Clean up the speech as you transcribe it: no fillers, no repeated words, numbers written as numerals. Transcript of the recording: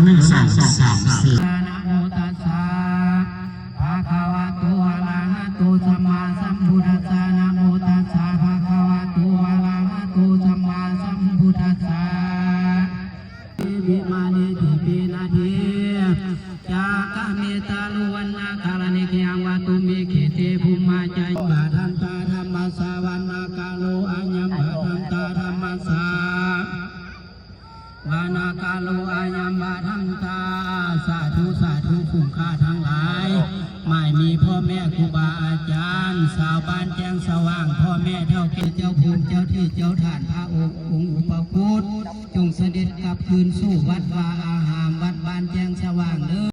1 2 3 4นะโมตัสสะภะคะวะโตอะระหะโตสัมมาสัมพุทธัสสะนะโมตัสสะภะคะวะโตอะระหะโตสัมมาสัมพุทธัสสะวิมานิทิปินาทิจากะเมตาลุวันนาคารณิกยังวะตุมิขิเตภุมมาจายบาทันตาธรรมสาวันนากาโลอัญญบาทันตาธรรมสาวานากาโลอายัมบาทังตาสาธุสาธุคุ้มค่าทั้งหลายไม่มีพ่อแม่ครูบาอาจารย์สาวบ้านแจ้งสว่างพ่อแม่เท่าแก่เจ้าภูมิเจ้าที่เจ้าฐานพระองค์อุปคุตจงเสด็จกลับคืนสู่วัดวาอาหามวัดบ้านแจ้งสว่างเด้อ